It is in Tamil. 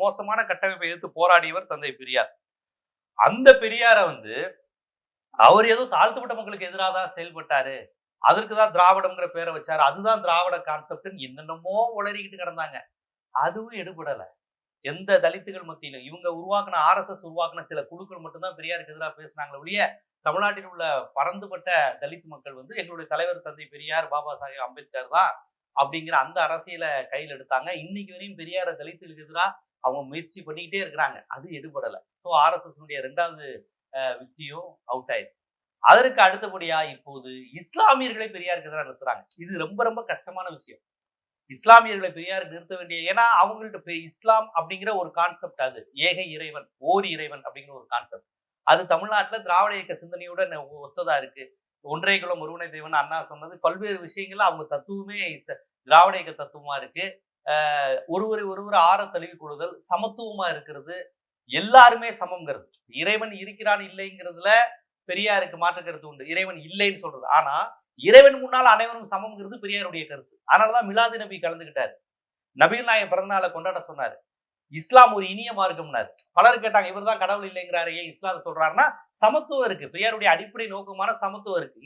மோசமான கட்டமைப்பை எதிர்த்து போராடியவர் தந்தை பெரியார். அந்த பெரியார அவர் ஏதோ தாழ்த்தப்பட்ட மக்களுக்கு எதிராக தான் செயல்பட்டாரு. அதற்குதான் திராவிடம்ங்கிற பேரை வச்சாரு. அதுதான் திராவிட கான்செப்ட்ன்னு என்னென்னமோ உளறிக்கிட்டு கிடந்தாங்க. அதுவும் எடுபடல. எந்த தலித்துகள் மத்தியிலும் இவங்க உருவாக்குன RSS உருவாக்குன சில குழுக்கள் மட்டும்தான் பெரியாருக்கு எதிராக பேசினாங்களே ஒழிய, தமிழ்நாட்டில் உள்ள பரந்துபட்ட தலித் மக்கள் எங்களுடைய தலைவர் தந்தை பெரியார், பாபா சாஹேப் அம்பேத்கர் தான் அப்படிங்கிற அந்த அரசியலை கையில் எடுத்தாங்க. இன்னைக்கு வரையும் பெரியார தலித்துகளுக்கு எதிராக அவங்க முயற்சி பண்ணிக்கிட்டே இருக்கிறாங்க. அது எடுபடல. ஸோ RSS 2வது வித்தியும் அவுட் ஆயிடுச்சு. அதற்கு அடுத்தபடியா இப்போது இஸ்லாமியர்களை பெரியாருக்கு எதிராக நிறுத்துறாங்க. இது ரொம்ப ரொம்ப கஷ்டமான விஷயம். இஸ்லாமியர்களை பெரியாருக்கு நிறுத்த வேண்டிய, ஏன்னா அவங்கள்ட்ட இஸ்லாம் அப்படிங்கிற ஒரு கான்செப்ட், அது ஏக இறைவன், ஓர் இறைவன் அப்படிங்கிற ஒரு கான்செப்ட். அது தமிழ்நாட்டில் திராவிட இயக்க சிந்தனையுடன் ஒத்ததா இருக்கு. ஒன்றே குலம் ஒருவனே தேவன் அண்ணா சொன்னது பல்வேறு விஷயங்கள்ல அவங்க தத்துவமே திராவிட இயக்க தத்துவமா இருக்கு. ஒருவர் ஆற தழுவி கொள்ளுதல், சமத்துவமா இருக்கிறது, எல்லாருமே சமம்ங்கிறது. இறைவன் இருக்கிறான் இல்லைங்கிறதுல பெரியாருக்கு மாற்று கருத்து உண்டு. இறைவன் இல்லைன்னு சொல்றது. ஆனா இறைவன் முன்னால் அனைவரும் சமம்ங்கிறது பெரியாருடைய கருத்து. அதனாலதான் மிலாது நபி கலந்துகிட்டாரு. நபிகள் நாயகம் பிறந்த நாளை கொண்டாட சொன்னாரு. இஸ்லாம் ஒரு இனிய மார்க்கம்னாரு. பலர் கேட்டாங்க, இவர் தான் கடவுள் இல்லைங்கிறாரு, ஏன் இஸ்லாம் சொல்றாருன்னா, சமத்துவம் இருக்கு. பெரியாருடைய அடிப்படை நோக்கமான சமத்துவம் இருக்கு.